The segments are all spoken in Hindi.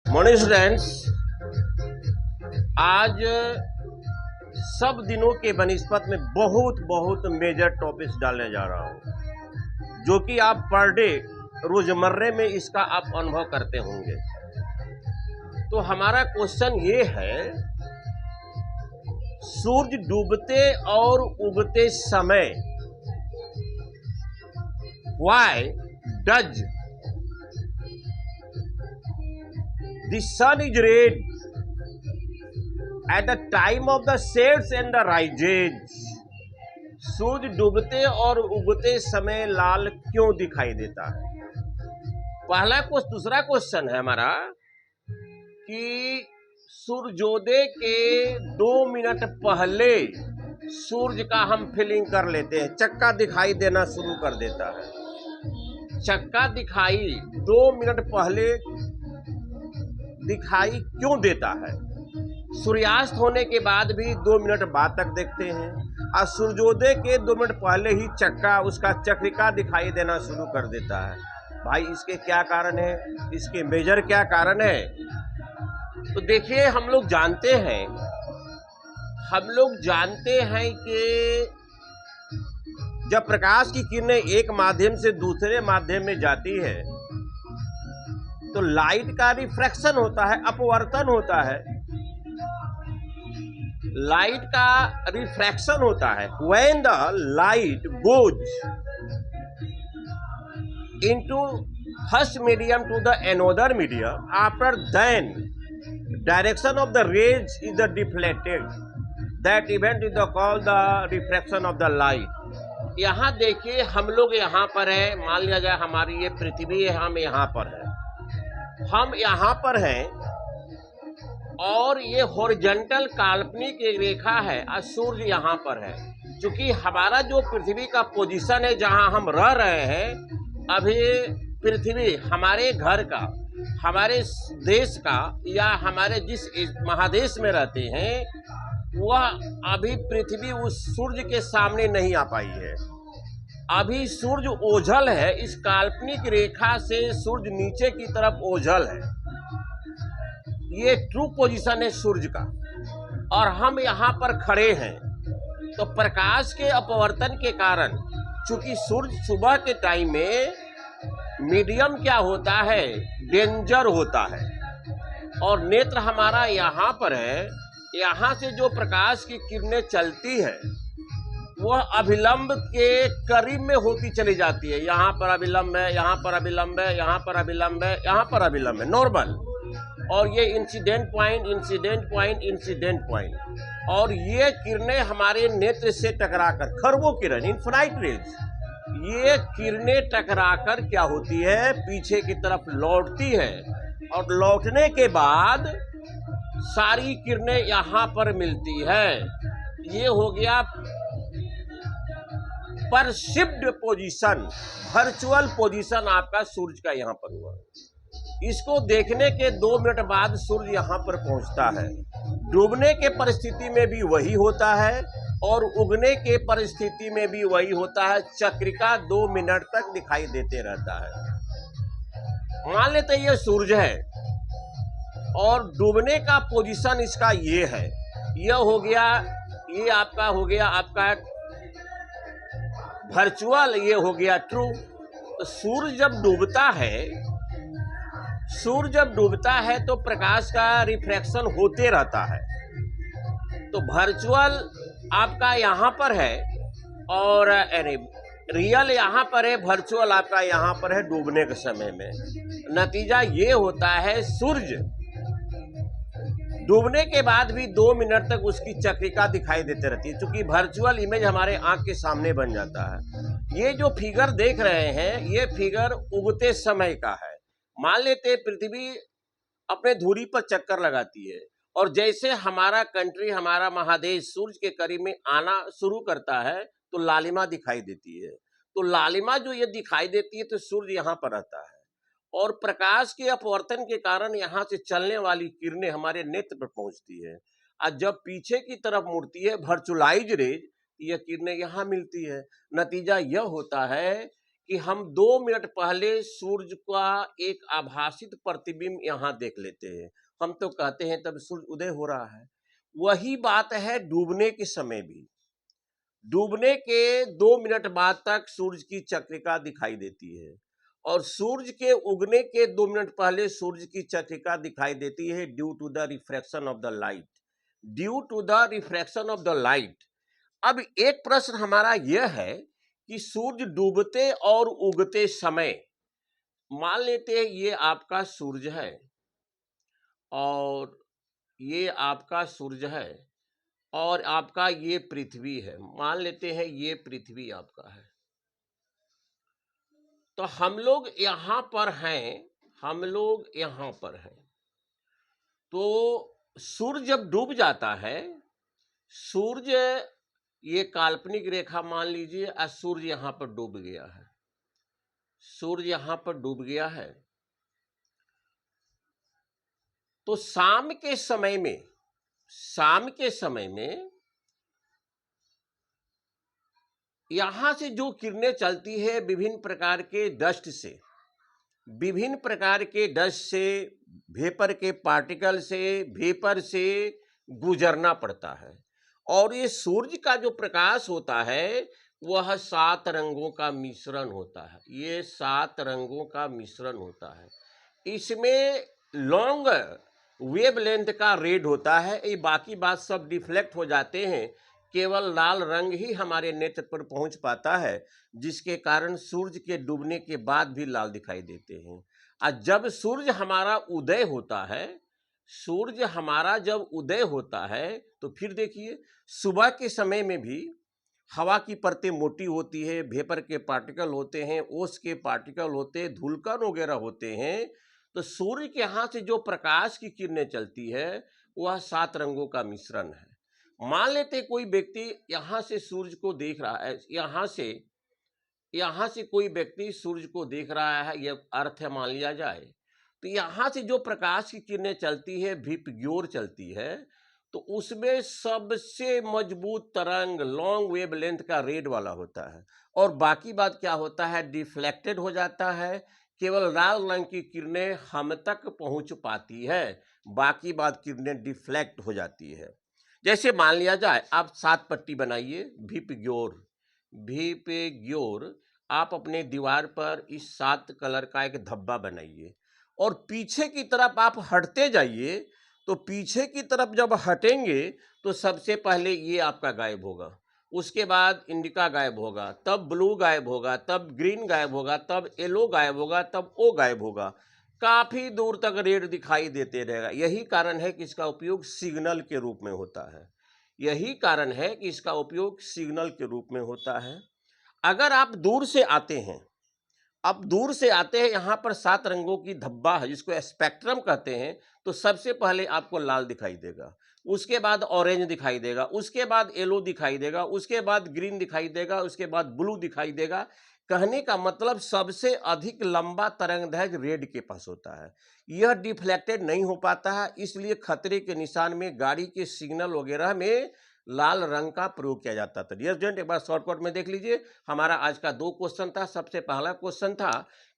मॉर्निंग स्टूडेंट्स, आज सब दिनों के बनिस्पत में बहुत मेजर टॉपिक्स डालने जा रहा हूं, जो कि आप पर डे रोजमर्रे में इसका आप अनुभव करते होंगे। तो हमारा क्वेश्चन ये है, सूरज डूबते और उगते समय why does the sun is red at the time of the sets and the rises। सूरज डूबते और उगते समय लाल क्यों दिखाई देता है? पहला दूसरा क्वेश्चन है हमारा कि सूर्योदय के 2 मिनट पहले सूरज का हम फीलिंग कर लेते हैं, चक्का दिखाई देना शुरू कर देता है। चक्का दिखाई 2 मिनट पहले दिखाई क्यों देता है? सूर्यास्त होने के बाद भी 2 मिनट बाद तक देखते हैं, और सूर्योदय के 2 मिनट पहले ही चक्का उसका चक्रिका दिखाई देना शुरू कर देता है। भाई, इसके क्या कारण है? इसके मेजर क्या कारण है? तो देखिए, हम लोग जानते हैं कि जब प्रकाश की किरणें एक माध्यम से दूसरे माध्यम में जाती है तो लाइट का रिफ्रैक्शन होता है, अपवर्तन होता है। लाइट का रिफ्रैक्शन होता है। When the light goes into first medium to the another medium, after then direction of the rays is the deflected, that event is the called the refraction of the light. यहाँ देखिए, हम लोग यहाँ पर है, मान लिया जाए हमारी ये पृथ्वी है, हम यहाँ पर हैं और ये हॉरिजॉन्टल काल्पनिक एक रेखा है और सूर्य यहाँ पर है। क्योंकि हमारा जो पृथ्वी का पोजीशन है जहाँ हम रह रहे हैं, अभी पृथ्वी हमारे घर का, हमारे देश का या हमारे जिस महादेश में रहते हैं, वह अभी पृथ्वी उस सूर्य के सामने नहीं आ पाई है। अभी सूर्य ओझल है, इस काल्पनिक रेखा से सूर्य नीचे की तरफ ओझल है। ये ट्रू पोजीशन है सूर्य का, और हम यहाँ पर खड़े हैं। तो प्रकाश के अपवर्तन के कारण, चूंकि सूर्य सुबह के टाइम में मीडियम क्या होता है, डेंजर होता है, और नेत्र हमारा यहाँ पर है। यहाँ से जो प्रकाश की किरणें चलती है वह अभिलंब के करीब में होती चली जाती है। यहाँ पर अभिलंब है, यहाँ पर अभिलंब है, यहाँ पर अभिलंब है, यहाँ पर अभिलंब है, नॉर्मल। और ये इंसिडेंट पॉइंट, और ये किरणें हमारे नेत्र से टकराकर, खरबों किरण, इन्फिनाइट रेज, ये किरणें टकराकर क्या होती है, पीछे की तरफ लौटती है, और लौटने के बाद सारी किरणें यहाँ पर मिलती है। ये हो गया परसिव्ड पोजीशन, वर्चुअल पोजीशन आपका सूर्य का यहाँ पर हुआ। इसको देखने के 2 मिनट बाद सूर्य यहाँ पर पहुँचता है। डूबने के परिस्थिति में भी वही होता है और उगने के परिस्थिति में भी वही होता है। चक्रिका 2 मिनट तक दिखाई देते रहता है। मान लेते ये सूर्य है और डूबने का पोजीशन इसका ये है, यह हो गया, ये आपका हो गया आपका वर्चुअल, ये हो गया ट्रू। तो सूर्य जब डूबता है तो प्रकाश का रिफ्रैक्शन होते रहता है। तो वर्चुअल आपका यहाँ पर है और रियल यहाँ पर है, वर्चुअल आपका यहाँ पर है डूबने के समय में। नतीजा ये होता है, सूर्य डूबने के बाद भी 2 मिनट तक उसकी चक्रिका दिखाई देते रहती है, क्योंकि वर्चुअल इमेज हमारे आंख के सामने बन जाता है। ये जो फिगर देख रहे हैं, ये फिगर उगते समय का है। मान लेते पृथ्वी अपने धुरी पर चक्कर लगाती है, और जैसे हमारा कंट्री, हमारा महादेश सूर्य के करीब में आना शुरू करता है तो लालिमा दिखाई देती है। तो लालिमा जो ये दिखाई देती है तो सूर्य यहाँ पर रहता है, और प्रकाश के अपवर्तन के कारण यहाँ से चलने वाली किरणें हमारे नेत्र पर पहुँचती है, और जब पीछे की तरफ मुड़ती है वर्चुअलाइज रेज, यह किरणें यहाँ मिलती है। नतीजा यह होता है कि हम 2 मिनट पहले सूर्य का एक आभासित प्रतिबिंब यहाँ देख लेते हैं, हम तो कहते हैं तब सूर्य उदय हो रहा है। वही बात है डूबने के समय भी। डूबने के 2 मिनट बाद तक सूर्य की चक्रिका दिखाई देती है, और सूर्य के उगने के 2 मिनट पहले सूर्य की चक्रिका दिखाई देती है, due to the refraction of the light, due to the refraction of the light. अब एक प्रश्न हमारा यह है कि सूर्य डूबते और उगते समय, मान लेते हैं ये आपका सूर्य है और ये आपका सूर्य है और आपका ये पृथ्वी है, मान लेते हैं ये पृथ्वी आपका है। तो हम लोग यहां पर हैं, हम लोग यहां पर हैं। तो सूर्य जब डूब जाता है, सूर्य ये काल्पनिक रेखा मान लीजिए, आज सूर्य यहां पर डूब गया है, सूर्य यहां पर डूब गया है। तो शाम के समय में, शाम के समय में यहां से जो किरणें चलती है विभिन्न प्रकार के डस्ट से, विभिन्न प्रकार के डस्ट से, वेपर के पार्टिकल से, वेपर से गुजरना पड़ता है। और ये सूर्य का जो प्रकाश होता है वह 7 रंगों का मिश्रण होता है, ये 7 रंगों का मिश्रण होता है। इसमें लॉन्ग वेवलेंथ का रेड होता है, ये बाकी बात सब डिफ्लेक्ट हो जाते हैं, केवल लाल रंग ही हमारे नेत्र पर पहुंच पाता है, जिसके कारण सूर्य के डूबने के बाद भी लाल दिखाई देते हैं। और जब सूर्य हमारा उदय होता है, सूर्य हमारा जब उदय होता है तो फिर देखिए सुबह के समय में भी हवा की परतें मोटी होती है, वेपर के पार्टिकल होते हैं, ओस के पार्टिकल होते हैं, धूलकण वगैरह होते हैं। तो सूर्य के यहाँ से जो प्रकाश की किरणें चलती है वह 7 रंगों का मिश्रण है। मान लेते कोई व्यक्ति यहाँ से सूर्य को देख रहा है, यहाँ से कोई व्यक्ति सूर्य को देख रहा है, यह अर्थ है मान लिया जाए। तो यहाँ से जो प्रकाश की किरणें चलती है, विपग्योर चलती है, तो उसमें सबसे मजबूत तरंग लॉन्ग वेवलेंथ का रेड वाला होता है, और बाकी बात क्या होता है, डिफ्लेक्टेड हो जाता है। केवल लाल रंग की किरणें हम तक पहुंच पाती है, बाकी बात किरणें डिफ्लेक्ट हो जाती है। जैसे मान लिया जाए आप 7 पट्टी बनाइए, विपग्योर आप अपने दीवार पर इस 7 कलर का एक धब्बा बनाइए, और पीछे की तरफ आप हटते जाइए। तो पीछे की तरफ जब हटेंगे तो सबसे पहले ये आपका गायब होगा, उसके बाद इंडिका गायब होगा, तब ब्लू गायब होगा, तब ग्रीन गायब होगा, तब येलो गायब होगा, तब ओ गायब होगा। काफी दूर तक रेड दिखाई देते रहेगा। यही कारण है कि इसका उपयोग सिग्नल के रूप में होता है, यही कारण है कि इसका उपयोग सिग्नल के रूप में होता है। अगर आप दूर से आते हैं, अब दूर से आते हैं, यहाँ पर 7 रंगों की धब्बा है जिसको स्पेक्ट्रम कहते हैं, तो सबसे पहले आपको लाल दिखाई देगा, उसके बाद ऑरेंज दिखाई देगा, उसके बाद येलो दिखाई देगा, उसके बाद ग्रीन दिखाई देगा, उसके बाद ब्लू दिखाई देगा। कहने का मतलब सबसे अधिक लंबा तरंगदैर्घ्य रेड के पास होता है, यह डिफ्लेक्टेड नहीं हो पाता है, इसलिए खतरे के निशान में, गाड़ी के सिग्नल वगैरह में लाल रंग का प्रयोग किया जाता था। डियर स्टूडेंट, एक बार शॉर्टकट में देख लीजिए, हमारा आज का 2 क्वेश्चन था। सबसे पहला क्वेश्चन था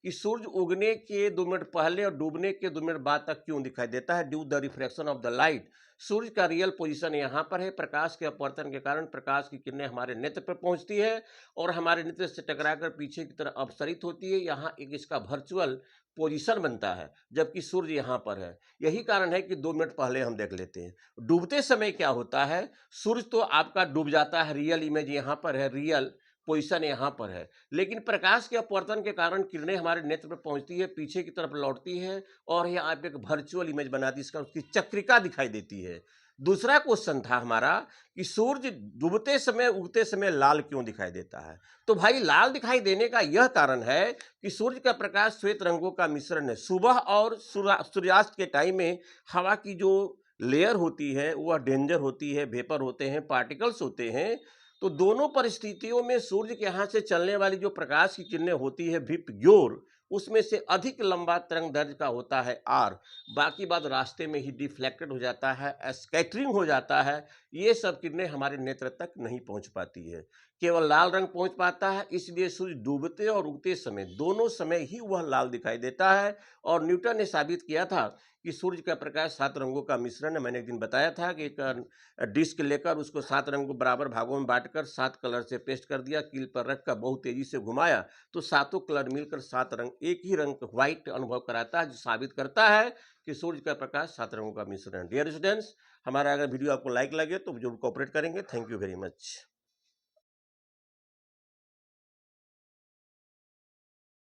कि सूर्य उगने के 2 मिनट पहले और डूबने के 2 मिनट बाद तक क्यों दिखाई देता है, due the refraction of the light. सूर्य का रियल पोजीशन यहाँ पर है, प्रकाश के अपवर्तन के कारण प्रकाश की किरणें हमारे नेत्र पर पहुंचती है और हमारे नेत्र से टकराकर पीछे की तरफ अपसरित होती है, यहाँ एक इसका वर्चुअल पोजीशन बनता है, जबकि सूर्य यहाँ पर है। यही कारण है कि 2 मिनट पहले हम देख लेते हैं। डूबते समय क्या होता है, सूर्य तो आपका डूब जाता है, रियल इमेज यहाँ पर है, रियल पोजीशन यहाँ पर है, लेकिन प्रकाश के अपवर्तन के कारण किरणें हमारे नेत्र पर पहुंचती है, पीछे की तरफ लौटती है और यहाँ आप एक वर्चुअल इमेज बनाती है, इसका उसकी चक्रिका दिखाई देती है। दूसरा क्वेश्चन था हमारा कि सूर्य डूबते समय उगते समय लाल क्यों दिखाई देता है। तो भाई लाल दिखाई देने का यह कारण है कि सूर्य का प्रकाश श्वेत रंगों का मिश्रण है। सुबह और सूर्यास्त के टाइम में हवा की जो लेयर होती है वह डेंजर होती है, वेपर होते हैं, पार्टिकल्स होते हैं। तो दोनों परिस्थितियों में सूर्य के यहाँ से चलने वाली जो प्रकाश की किरणें होती है विपग्योर, उसमें से अधिक लंबा तरंगदैर्घ्य का होता है आर, बाकी बात रास्ते में ही डिफ्लेक्टेड हो जाता है, स्कैटरिंग हो जाता है, ये सब किरणें हमारे नेत्र तक नहीं पहुंच पाती है, केवल लाल रंग पहुंच पाता है। इसलिए सूर्य डूबते और उगते समय दोनों समय ही वह लाल दिखाई देता है। और न्यूटन ने साबित किया था कि सूर्य का प्रकाश 7 रंगों का मिश्रण है। मैंने एक दिन बताया था कि एक डिस्क लेकर उसको 7 रंगों बराबर भागों में बांटकर 7 कलर से पेस्ट कर दिया, कील पर रखकर बहुत तेजी से घुमाया तो सातों कलर मिलकर 7 रंग एक ही रंग व्हाइट अनुभव कराता है, जो साबित करता है कि सूर्य का प्रकाश 7 रंगों का मिश्रण। डियर स्टूडेंट्स, हमारा अगर वीडियो आपको लाइक लगे तो जरूर कोऑपरेट करेंगे। Thank you very much.